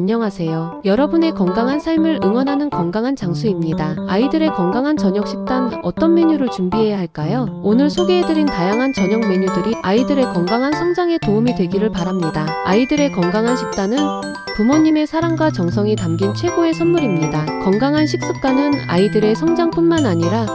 안녕하세요. 여러분의 건강한 삶을 응원하는 건강한 장수입니다. 아이들의 건강한 저녁 식단 어떤 메뉴를 준비해야 할까요? 오늘 소개해드린 다양한 저녁 메뉴들이 아이들의 건강한 성장에 도움이 되기를 바랍니다. 아이들의 건강한 식단은 부모님의 사랑과 정성이 담긴 최고의 선물입니다. 건강한 식습관은 아이들의 성장뿐만 아니라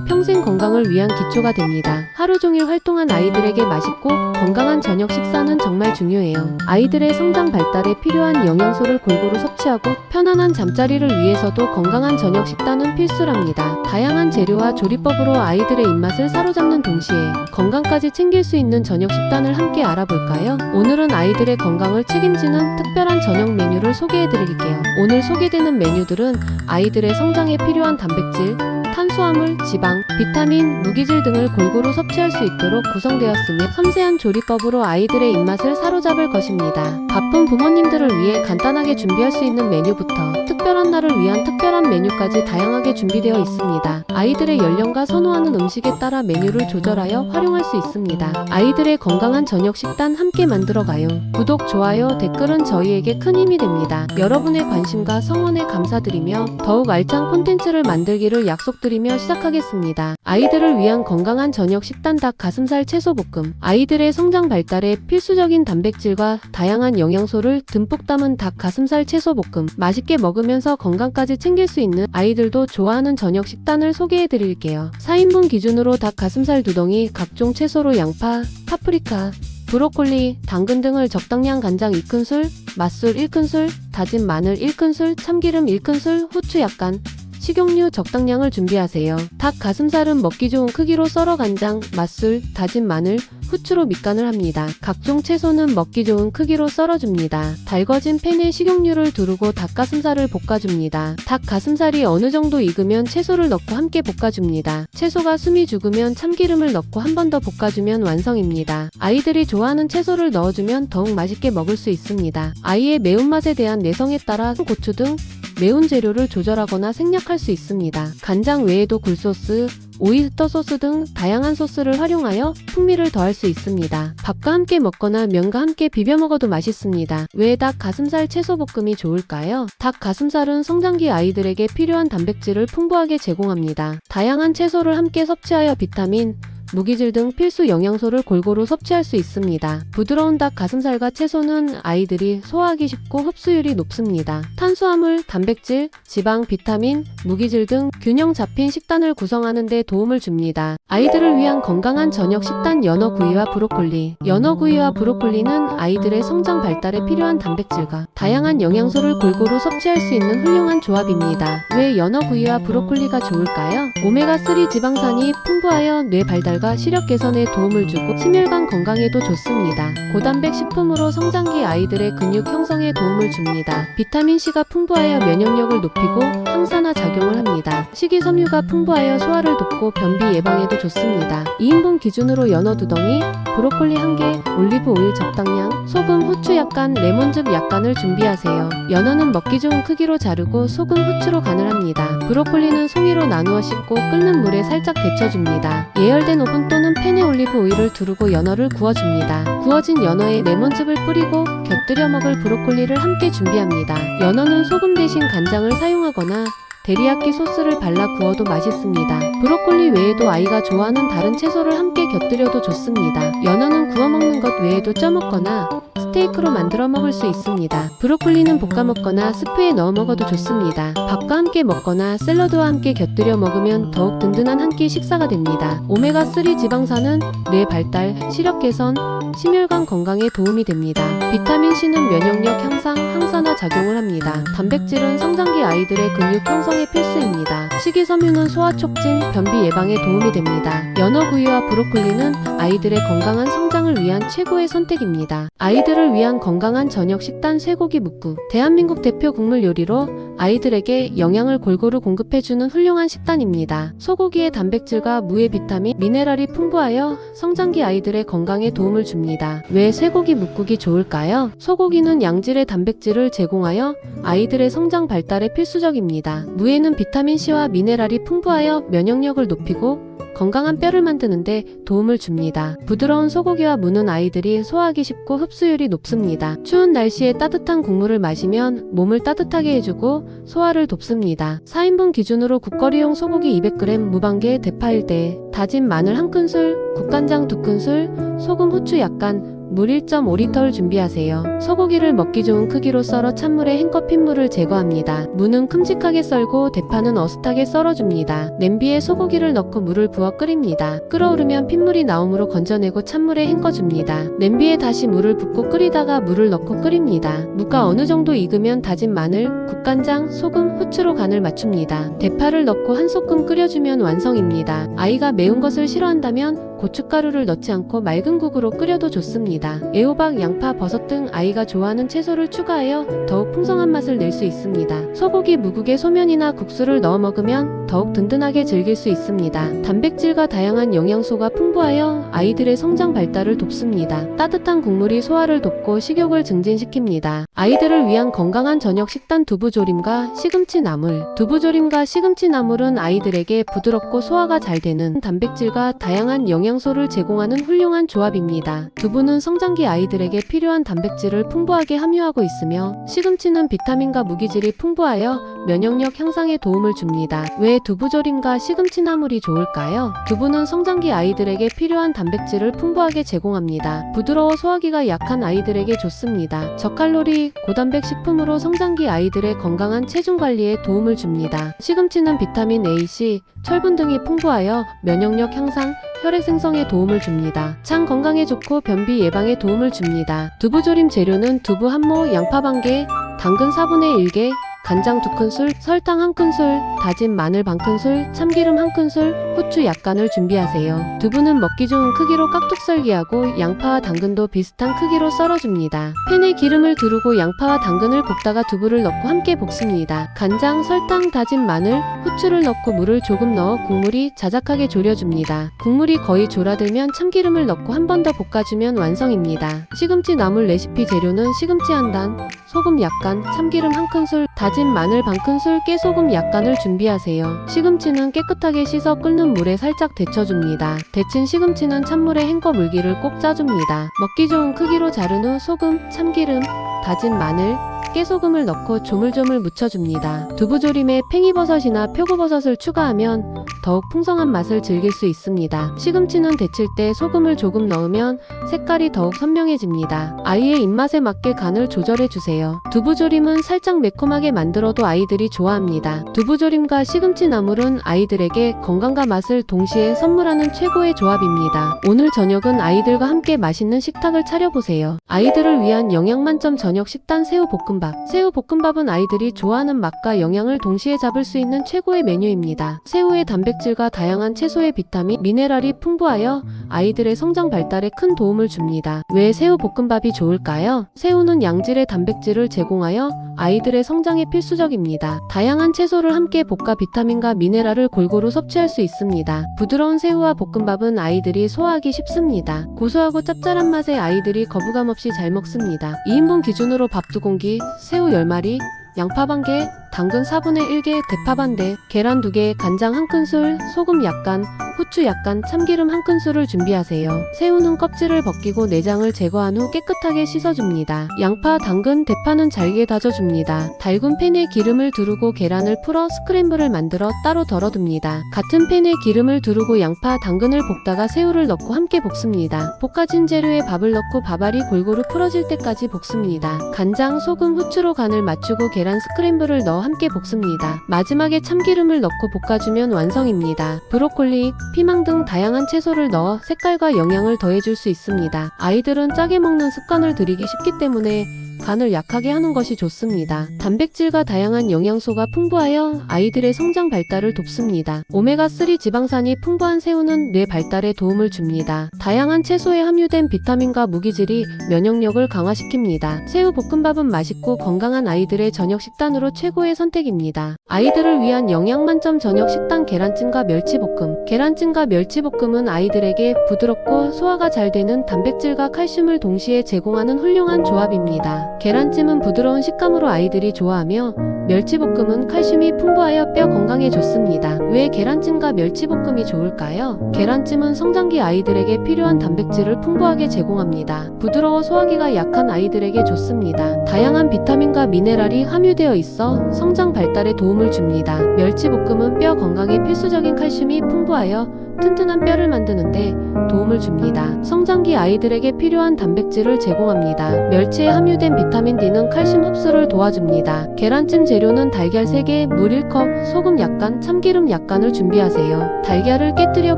평생 건강을 위한 기초가 됩니다. 하루 종일 활동한 아이들에게 맛있고 건강한 저녁 식사는 정말 중요해요. 아이들의 성장 발달에 필요한 영양소를 골고루 섭취하고 편안한 잠자리를 위해서도 건강한 저녁 식단은 필수랍니다. 다양한 재료와 조리법으로 아이들의 입맛을 사로잡는 동시에 건강까지 챙길 수 있는 저녁 식단을 함께 알아볼까요? 오늘은 아이들의 건강을 책임지는 특별한 저녁 메뉴를 소개해드릴게요. 오늘 소개되는 메뉴들은 아이들의 성장에 필요한 단백질, 탄수화물, 지방, 비타민, 무기질 등을 골고루 섭취할 수 있도록 구성되었으며 섬세한 조리법으로 아이들의 입맛을 사로잡을 것입니다. 바쁜 부모님들을 위해 간단하게 준비할 수 있는 메뉴부터 특별한 날을 위한 특별한 메뉴까지 다양하게 준비되어 있습니다. 아이들의 연령과 선호하는 음식에 따라 메뉴를 조절하여 활용할 수 있습니다. 아이들의 건강한 저녁 식단 함께 만들어가요. 구독, 좋아요, 댓글은 저희에게 큰 힘이 됩니다. 여러분의 관심과 성원에 감사드리며 더욱 알찬 콘텐츠를 만들기를 약속드리며 시작하겠습니다. 아이들을 위한 건강한 저녁 식단 닭 가슴살 채소 볶음. 아이들의 성장 발달에 필수적인 단백질과 다양한 영양소를 듬뿍 담은 닭 가슴살 채소 볶음. 맛있게 먹으면서 건강까지 챙길 수 있는 아이들도 좋아하는 저녁 식단을 소개해 드릴게요. 4인분 기준으로 닭 가슴살 2덩이, 각종 채소로 양파, 파프리카, 브로콜리, 당근 등을 적당량, 간장 2큰술, 맛술 1큰술, 다진 마늘 1큰술, 참기름 1큰술, 후추 약간, 식용유 적당량을 준비하세요. 닭 가슴살은 먹기 좋은 크기로 썰어 간장, 맛술, 다진 마늘, 후추로 밑간을 합니다. 각종 채소는 먹기 좋은 크기로 썰어줍니다. 달궈진 팬에 식용유를 두르고 닭가슴살을 볶아줍니다. 닭 가슴살이 어느 정도 익으면 채소를 넣고 함께 볶아줍니다. 채소가 숨이 죽으면 참기름을 넣고 한 번 더 볶아주면 완성입니다. 아이들이 좋아하는 채소를 넣어주면 더욱 맛있게 먹을 수 있습니다. 아이의 매운맛에 대한 내성에 따라 고추 등 매운 재료를 조절하거나 생략할 수 있습니다. 간장 외에도 굴소스, 오이스터 소스 등 다양한 소스를 활용하여 풍미를 더할 수 있습니다. 밥과 함께 먹거나 면과 함께 비벼 먹어도 맛있습니다. 왜 닭 가슴살 채소 볶음이 좋을까요? 닭 가슴살은 성장기 아이들에게 필요한 단백질을 풍부하게 제공합니다. 다양한 채소를 함께 섭취하여 비타민, 무기질 등 필수 영양소를 골고루 섭취할 수 있습니다. 부드러운 닭 가슴살과 채소는 아이들이 소화하기 쉽고 흡수율이 높습니다. 탄수화물, 단백질, 지방, 비타민, 무기질 등 균형 잡힌 식단을 구성하는 데 도움을 줍니다. 아이들을 위한 건강한 저녁 식단 연어구이와 브로콜리. 연어구이와 브로콜리는 아이들의 성장 발달에 필요한 단백질과 다양한 영양소를 골고루 섭취할 수 있는 훌륭한 조합입니다. 왜 연어구이와 브로콜리가 좋을까요? 오메가3 지방산이 풍부하여 뇌 발달과 시력 개선에 도움을 주고 심혈관 건강에도 좋습니다. 고단백 식품으로 성장기 아이들의 근육 형성에 도움을 줍니다. 비타민C가 풍부하여 면역력을 높이고 항산화 작용을 합니다. 식이섬유가 풍부하여 소화를 돕고 변비 예방에도 좋습니다. 2인분 기준으로 연어 2덩이, 브로콜리 1개, 올리브 오일 적당량, 소금, 후추 약간, 레몬즙 약간을 준비하세요. 연어는 먹기 좋은 크기로 자르고 소금, 후추로 간을 합니다. 브로콜리는 송이로 나누어 씻고 끓는 물에 살짝 데쳐줍니다. 예열된 오븐 또는 팬에 올리브 오일을 두르고 연어를 구워줍니다. 구워진 연어에 레몬즙을 뿌리고 곁들여 먹을 브로콜리를 함께 준비합니다. 연어는 소금 대신 간장을 사용하거나 데리야끼 소스를 발라 구워도 맛있습니다. 브로콜리 외에도 아이가 좋아하는 다른 채소를 함께 곁들여도 좋습니다. 연어는 구워 먹는 것 외에도 쪄 먹거나 스테이크로 만들어 먹을 수 있습니다. 브로콜리는 볶아 먹거나 스프에 넣어 먹어도 좋습니다. 밥과 함께 먹거나 샐러드와 함께 곁들여 먹으면 더욱 든든한 한 끼 식사가 됩니다. 오메가3 지방산은 뇌 발달, 시력 개선, 심혈관 건강에 도움이 됩니다. 비타민C는 면역력 향상, 항산화 작용을 합니다. 단백질은 성장기 아이들의 근육 형성에 필수입니다. 식이섬유는 소화 촉진, 변비 예방에 도움이 됩니다. 연어구이와 브로콜리는 아이들의 건강한 성장을 위한 최고의 선택입니다. 아이들을 위한 건강한 저녁 식단 쇠고기 묵국. 대한민국 대표 국물 요리로 아이들에게 영양을 골고루 공급해주는 훌륭한 식단입니다. 소고기의 단백질과 무의 비타민, 미네랄이 풍부하여 성장기 아이들의 건강에 도움을 줍니다. 왜 쇠고기 묵국이 좋을까요? 소고기는 양질의 단백질을 제공하여 아이들의 성장 발달에 필수적입니다. 무에는 비타민C와 미네랄이 풍부하여 면역력을 높이고 건강한 뼈를 만드는데 도움을 줍니다. 부드러운 소고기와 무는 아이들이 소화하기 쉽고 흡수율이 높습니다. 추운 날씨에 따뜻한 국물을 마시면 몸을 따뜻하게 해주고 소화를 돕습니다. 4인분 기준으로 국거리용 소고기 200g, 무반개 대파 1대, 다진 마늘 1큰술, 국간장 2큰술, 소금, 후추 약간, 물 1.5리터를 준비하세요. 소고기를 먹기 좋은 크기로 썰어 찬물에 헹궈 핏물을 제거합니다. 무는 큼직하게 썰고 대파는 어슷하게 썰어줍니다. 냄비에 소고기를 넣고 물을 부어 끓입니다. 끓어오르면 핏물이 나오므로 건져내고 찬물에 헹궈줍니다. 냄비에 다시 물을 붓고 끓이다가 물을 넣고 끓입니다. 무가 어느 정도 익으면 다진 마늘, 국간장, 소금, 후추로 간을 맞춥니다. 대파를 넣고 한 소끔 끓여주면 완성입니다. 아이가 매운 것을 싫어한다면 고춧가루를 넣지 않고 맑은 국으로 끓여도 좋습니다. 애호박, 양파, 버섯 등 아이가 좋아하는 채소를 추가하여 더욱 풍성한 맛을 낼 수 있습니다. 소고기 무국에 소면이나 국수를 넣어 먹으면 더욱 든든하게 즐길 수 있습니다. 단백질과 다양한 영양소가 풍부하여 아이들의 성장 발달을 돕습니다. 따뜻한 국물이 소화를 돕고 식욕을 증진시킵니다. 아이들을 위한 건강한 저녁 식단 두부조림과 시금치 나물. 두부조림과 시금치 나물은 아이들에게 부드럽고 소화가 잘 되는 단백질과 다양한 영양소를 제공하는 훌륭한 조합입니다. 두부는 성장기 아이들에게 필요한 단백질을 풍부하게 함유하고 있으며 시금치는 비타민과 무기질이 풍부하여 면역력 향상에 도움을 줍니다. 왜 두부조림과 시금치 나물이 좋을까요? 두부는 성장기 아이들에게 필요한 단백질을 풍부하게 제공합니다. 부드러워 소화기가 약한 아이들에게 좋습니다. 저칼로리, 고단백 식품으로 성장기 아이들의 건강한 체중 관리에 도움을 줍니다. 시금치는 비타민 A, C, 철분 등이 풍부하여 면역력 향상, 혈액 생성에 도움을 줍니다. 장 건강에 좋고 변비 예방에 도움을 줍니다. 두부조림 재료는 두부 1모, 양파 1개, 당근 4분의 1개, 간장 2큰술, 설탕 1큰술, 다진 마늘 반큰술, 참기름 1큰술, 후추 약간을 준비하세요. 두부는 먹기 좋은 크기로 깍둑 썰기하고 양파와 당근도 비슷한 크기로 썰어줍니다. 팬에 기름을 두르고 양파와 당근을 볶다가 두부를 넣고 함께 볶습니다. 간장, 설탕, 다진 마늘, 후추를 넣고 물을 조금 넣어 국물이 자작하게 졸여줍니다. 국물이 거의 졸아들면 참기름을 넣고 한 번 더 볶아주면 완성입니다. 시금치 나물 레시피 재료는 시금치 1단, 소금 약간, 참기름 1큰술, 다진 마늘 반큰술, 깨소금 약간을 준비하세요. 시금치는 깨끗하게 씻어 끓는 물에 살짝 데쳐줍니다. 데친 시금치는 찬물에 헹궈 물기를 꼭 짜줍니다. 먹기 좋은 크기로 자른 후 소금, 참기름, 다진 마늘, 깨소금을 넣고 조물조물 묻혀줍니다. 두부조림에 팽이버섯이나 표고버섯을 추가하면 더욱 풍성한 맛을 즐길 수 있습니다. 시금치는 데칠 때 소금을 조금 넣으면 색깔이 더욱 선명해집니다. 아이의 입맛에 맞게 간을 조절해주세요. 두부조림은 살짝 매콤하게 만들어도 아이들이 좋아합니다. 두부조림과 시금치 나물은 아이들에게 건강과 맛을 동시에 선물하는 최고의 조합입니다. 오늘 저녁은 아이들과 함께 맛있는 식탁을 차려보세요. 아이들을 위한 영양만점 저녁 식단 새우볶음밥. 새우볶음밥은 아이들이 좋아하는 맛과 영양을 동시에 잡을 수 있는 최고의 메뉴입니다. 새우의 단백질과 다양한 채소의 비타민, 미네랄이 풍부하여 아이들의 성장 발달에 큰 도움을 줍니다. 왜 새우볶음밥이 좋을까요? 새우는 양질의 단백질을 제공하여 아이들의 성장에 필수적입니다. 다양한 채소를 함께 볶아 비타민과 미네랄을 골고루 섭취할 수 있습니다. 부드러운 새우와 볶음밥은 아이들이 소화하기 쉽습니다. 고소하고 짭짤한 맛에 아이들이 거부감 없이 잘 먹습니다. 2인분 기준으로 밥 2공기, 새우 10마리, 양파 1개, 당근 4분의 1개, 대파 반대, 계란 2개, 간장 1큰술, 소금 약간, 후추 약간, 참기름 1큰술을 준비하세요. 새우는 껍질을 벗기고 내장을 제거한 후 깨끗하게 씻어줍니다. 양파, 당근, 대파는 잘게 다져줍니다. 달군 팬에 기름을 두르고 계란을 풀어 스크램블을 만들어 따로 덜어둡니다. 같은 팬에 기름을 두르고 양파, 당근을 볶다가 새우를 넣고 함께 볶습니다. 볶아진 재료에 밥을 넣고 밥알이 골고루 풀어질 때까지 볶습니다. 간장, 소금, 후추로 간을 맞추고 계란 스크램블을 넣어 함께 볶습니다. 마지막에 참기름을 넣고 볶아주면 완성입니다. 브로콜리, 피망 등 다양한 채소를 넣어 색깔과 영양을 더해줄 수 있습니다. 아이들은 짜게 먹는 습관을 들이기 쉽기 때문에 간을 약하게 하는 것이 좋습니다. 단백질과 다양한 영양소가 풍부하여 아이들의 성장 발달을 돕습니다. 오메가3 지방산이 풍부한 새우는 뇌 발달에 도움을 줍니다. 다양한 채소에 함유된 비타민과 무기질이 면역력을 강화시킵니다. 새우 볶음밥은 맛있고 건강한 아이들의 저녁 식단으로 최고의 선택입니다. 아이들을 위한 영양만점 저녁 식단 계란찜과 멸치볶음. 계란찜과 멸치볶음은 아이들에게 부드럽고 소화가 잘 되는 단백질과 칼슘을 동시에 제공하는 훌륭한 조합입니다. 계란찜은 부드러운 식감으로 아이들이 좋아하며 멸치볶음은 칼슘이 풍부하여 뼈 건강에 좋습니다. 왜 계란찜과 멸치볶음이 좋을까요? 계란찜은 성장기 아이들에게 필요한 단백질을 풍부하게 제공합니다. 부드러워 소화기가 약한 아이들에게 좋습니다. 다양한 비타민과 미네랄이 함유되어 있어 성장 발달에 도움을 줍니다. 멸치볶음은 뼈 건강에 필수적인 칼슘이 풍부하여 튼튼한 뼈를 만드는데 도움을 줍니다. 성장기 아이들에게 필요한 단백질을 제공합니다. 멸치에 함유된 비타민 D는 칼슘 흡수를 도와줍니다. 계란찜 재료는 달걀 3개, 물 1컵, 소금 약간, 참기름 약간을 준비하세요. 달걀을 깨뜨려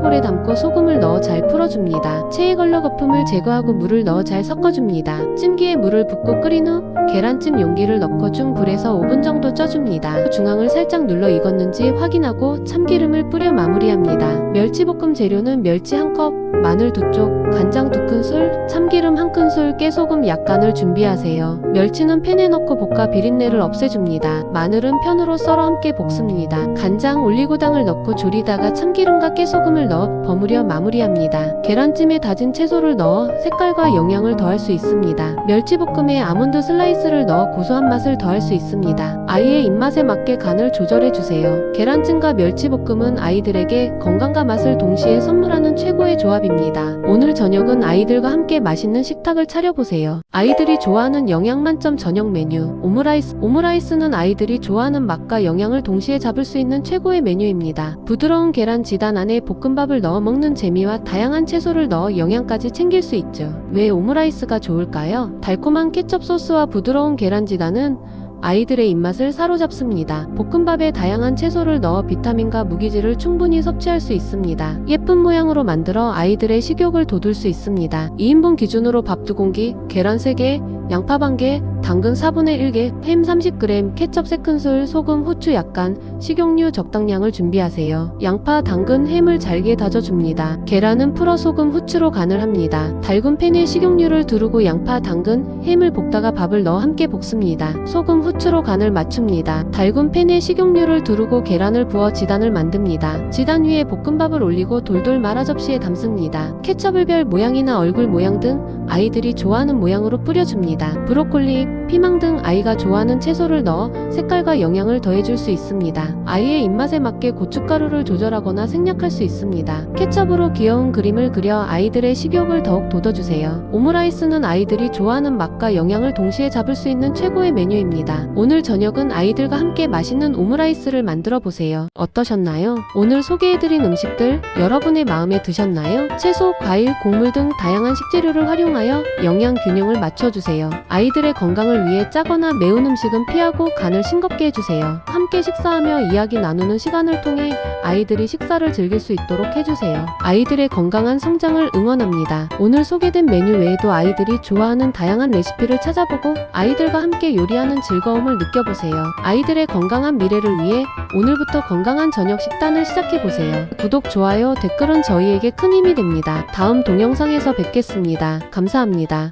볼에 담고 소금을 넣어 잘 풀어줍니다. 체에 걸러 거품을 제거하고 물을 넣어 잘 섞어줍니다. 찜기에 물을 붓고 끓인 후 계란찜 용기를 넣고 중불에서 5분 정도 쪄줍니다. 중앙을 살짝 눌러 익었는지 확인하고 참기름을 뿌려 마무리합니다. 멸치볶음 재료는 멸치 1컵, 마늘 2쪽, 간장 2큰술, 참기름 1큰술, 깨소금 약간을 준비하세요. 멸치는 팬에 넣고 볶아 비린내를 없애줍니다. 마늘은 편으로 썰어 함께 볶습니다. 간장, 올리고당을 넣고 졸이다가 참기름과 깨소금을 넣어 버무려 마무리합니다. 계란찜에 다진 채소를 넣어 색깔과 영양을 더할 수 있습니다. 멸치볶음에 아몬드 슬라이스를 넣어 고소한 맛을 더할 수 있습니다. 아이의 입맛에 맞게 간을 조절해주세요. 계란찜과 멸치볶음은 아이들에게 건강과 맛을 동시에 선물하는 최고의 조합입니다. 오늘 저녁은 아이들과 함께 맛있는 식탁을 차려보세요. 아이들이 좋아하는 영양 만점 저녁 메뉴 오므라이스. 오므라이스는 아이들이 좋아하는 맛과 영양을 동시에 잡을 수 있는 최고의 메뉴입니다. 부드러운 계란 지단 안에 볶음밥을 넣어 먹는 재미와 다양한 채소를 넣어 영양까지 챙길 수 있죠. 왜 오므라이스가 좋을까요? 달콤한 케첩 소스와 부드러운 계란 지단은 아이들의 입맛을 사로잡습니다. 볶음밥에 다양한 채소를 넣어 비타민과 무기질을 충분히 섭취할 수 있습니다. 예쁜 모양으로 만들어 아이들의 식욕을 돋울 수 있습니다. 2인분 기준으로 밥 2공기, 계란 3개, 양파 1개, 당근 4분의 1개, 햄 30g, 케첩 3큰술, 소금, 후추 약간, 식용유 적당량을 준비하세요. 양파, 당근, 햄을 잘게 다져줍니다. 계란은 풀어 소금, 후추로 간을 합니다. 달군 팬에 식용유를 두르고 양파, 당근, 햄을 볶다가 밥을 넣어 함께 볶습니다. 소금, 후추로 간을 맞춥니다. 달군 팬에 식용유를 두르고 계란을 부어 지단을 만듭니다. 지단 위에 볶음밥을 올리고 돌돌 말아 접시에 담습니다. 케첩을 별 모양이나 얼굴 모양 등 아이들이 좋아하는 모양으로 뿌려줍니다. 브로콜리, 피망 등 아이가 좋아하는 채소를 넣어 색깔과 영양을 더해줄 수 있습니다. 아이의 입맛에 맞게 고춧가루를 조절하거나 생략할 수 있습니다. 케첩으로 귀여운 그림을 그려 아이들의 식욕을 더욱 돋워주세요. 오므라이스는 아이들이 좋아하는 맛과 영양을 동시에 잡을 수 있는 최고의 메뉴입니다. 오늘 저녁은 아이들과 함께 맛있는 오므라이스를 만들어 보세요. 어떠셨나요? 오늘 소개해드린 음식들 여러분의 마음에 드셨나요? 채소, 과일, 곡물 등 다양한 식재료를 활용하여 영양 균형을 맞춰주세요. 아이들의 건강을 위해 짜거나 매운 음식은 피하고 간을 싱겁게 해주세요. 함께 식사하며 이야기 나누는 시간을 통해 아이들이 식사를 즐길 수 있도록 해주세요. 아이들의 건강한 성장을 응원합니다. 오늘 소개된 메뉴 외에도 아이들이 좋아하는 다양한 레시피를 찾아보고 아이들과 함께 요리하는 즐거움을 느껴보세요. 아이들의 건강한 미래를 위해 오늘부터 건강한 저녁 식단을 시작해보세요. 구독, 좋아요, 댓글은 저희에게 큰 힘이 됩니다. 다음 동영상에서 뵙겠습니다. 감사합니다.